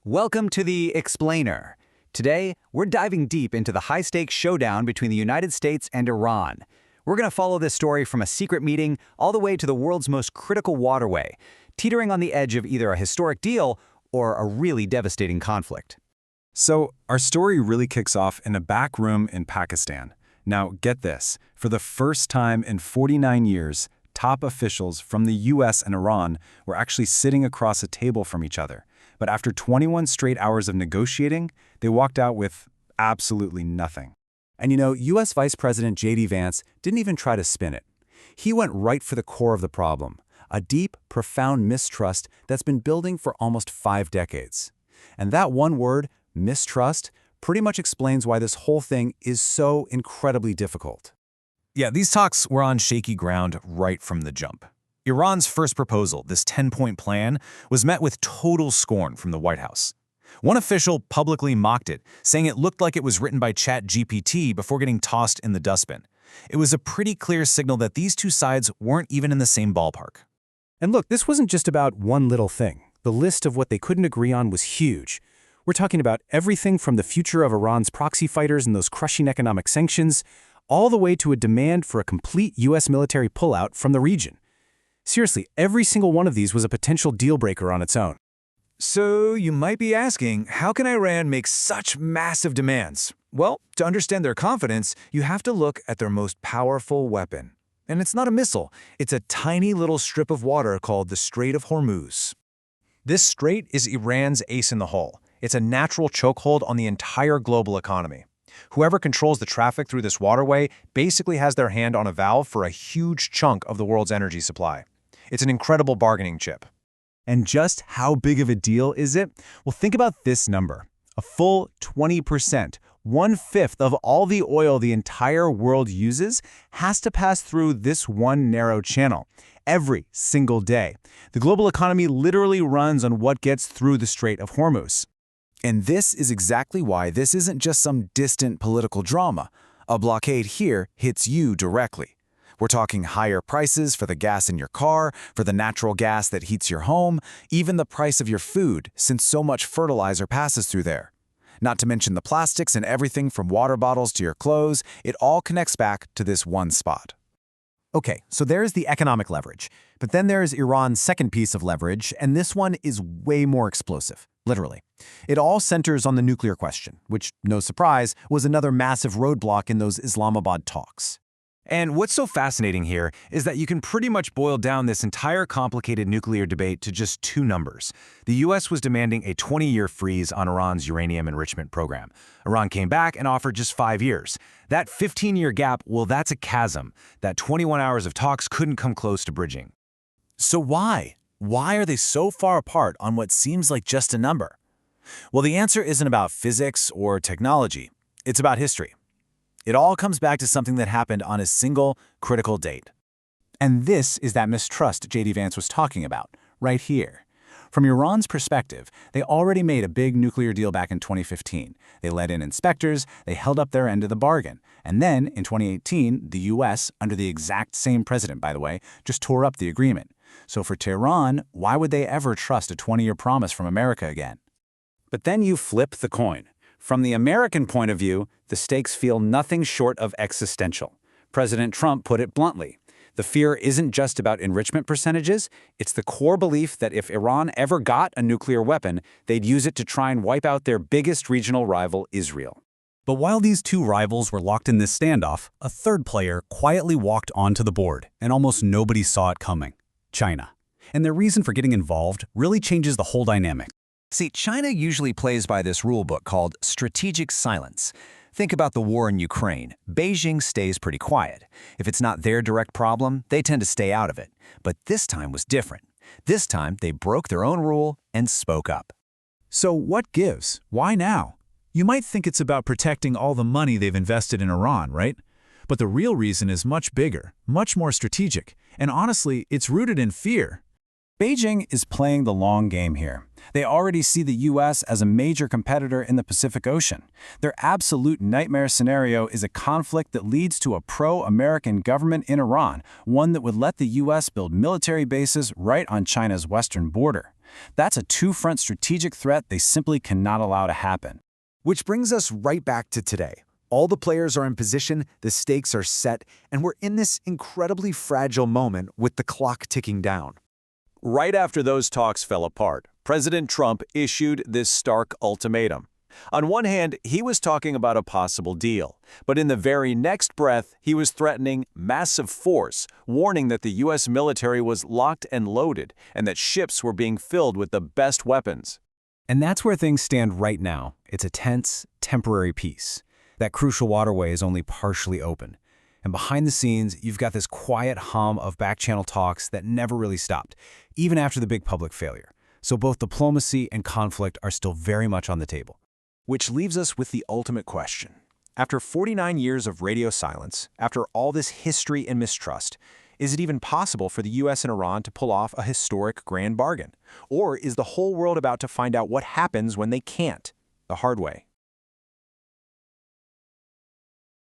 Welcome to the Explainer. Today, we're diving deep into the high-stakes showdown between the United States and Iran. We're going to follow this story from a secret meeting all the way to the world's most critical waterway, teetering on the edge of either a historic deal or a really devastating conflict. So, our story really kicks off in a back room in Pakistan. Now, get this. For the first time in 49 years, top officials from the US and Iran were actually sitting across a table from each other. But after 21 straight hours of negotiating, they walked out with absolutely nothing. And you know, US Vice President J.D. Vance didn't even try to spin it. He went right for the core of the problem, a deep, profound mistrust that's been building for almost 5 decades. And that one word, mistrust, pretty much explains why this whole thing is so incredibly difficult. Yeah, these talks were on shaky ground right from the jump. Iran's first proposal, this 10-point plan, was met with total scorn from the White House. One official publicly mocked it, saying it looked like it was written by ChatGPT before getting tossed in the dustbin. It was a pretty clear signal that these two sides weren't even in the same ballpark. And look, this wasn't just about one little thing. The list of what they couldn't agree on was huge. We're talking about everything from the future of Iran's proxy fighters and those crushing economic sanctions, all the way to a demand for a complete US military pullout from the region. Seriously, every single one of these was a potential deal-breaker on its own. So you might be asking, how can Iran make such massive demands? Well, to understand their confidence, you have to look at their most powerful weapon. And it's not a missile, it's a tiny little strip of water called the Strait of Hormuz. This strait is Iran's ace in the hole. It's a natural chokehold on the entire global economy. Whoever controls the traffic through this waterway basically has their hand on a valve for a huge chunk of the world's energy supply. It's an incredible bargaining chip. And just how big of a deal is it? Well, think about this number. A full 20%, 1/5 of all the oil the entire world uses has to pass through this one narrow channel every single day. The global economy literally runs on what gets through the Strait of Hormuz. And this is exactly why this isn't just some distant political drama. A blockade here hits you directly. We're talking higher prices for the gas in your car, for the natural gas that heats your home, even the price of your food, since so much fertilizer passes through there. Not to mention the plastics and everything from water bottles to your clothes, it all connects back to this one spot. Okay, so there's the economic leverage. But then there's Iran's second piece of leverage, and this one is way more explosive, literally. It all centers on the nuclear question, which, no surprise, was another massive roadblock in those Islamabad talks. And what's so fascinating here is that you can pretty much boil down this entire complicated nuclear debate to just 2 numbers. The US was demanding a 20-year freeze on Iran's uranium enrichment program. Iran came back and offered just 5 years. That 15-year gap, well, that's a chasm that 21 hours of talks couldn't come close to bridging. So why? Why are they so far apart on what seems like just a number? Well, the answer isn't about physics or technology. It's about history. It all comes back to something that happened on a single, critical date. And this is that mistrust J.D. Vance was talking about, right here. From Iran's perspective, they already made a big nuclear deal back in 2015. They let in inspectors, they held up their end of the bargain. And then, in 2018, the U.S., under the exact same president, by the way, just tore up the agreement. So for Tehran, why would they ever trust a 20-year promise from America again? But then you flip the coin. From the American point of view, the stakes feel nothing short of existential. President Trump put it bluntly. The fear isn't just about enrichment percentages, it's the core belief that if Iran ever got a nuclear weapon, they'd use it to try and wipe out their biggest regional rival, Israel. But while these two rivals were locked in this standoff, a third player quietly walked onto the board, and almost nobody saw it coming: China. And their reason for getting involved really changes the whole dynamic. See, China usually plays by this rule book called strategic silence. Think about the war in Ukraine. Beijing stays pretty quiet. If it's not their direct problem, they tend to stay out of it. But this time was different. This time, they broke their own rule and spoke up. So what gives? Why now? You might think it's about protecting all the money they've invested in Iran, right? But the real reason is much bigger, much more strategic, and honestly, it's rooted in fear. Beijing is playing the long game here. They already see the U.S. as a major competitor in the Pacific Ocean. Their absolute nightmare scenario is a conflict that leads to a pro-American government in Iran, one that would let the U.S. build military bases right on China's western border. That's a two-front strategic threat they simply cannot allow to happen. Which brings us right back to today. All the players are in position, the stakes are set, and we're in this incredibly fragile moment with the clock ticking down. Right after those talks fell apart, President Trump issued this stark ultimatum. On one hand, he was talking about a possible deal, but in the very next breath, he was threatening massive force, warning that the U.S. military was locked and loaded and that ships were being filled with the best weapons. And that's where things stand right now. It's a tense, temporary peace. That crucial waterway is only partially open. And behind the scenes, you've got this quiet hum of back-channel talks that never really stopped, even after the big public failure. So both diplomacy and conflict are still very much on the table. Which leaves us with the ultimate question. After 49 years of radio silence, after all this history and mistrust, is it even possible for the US and Iran to pull off a historic grand bargain? Or is the whole world about to find out what happens when they can't? The hard way.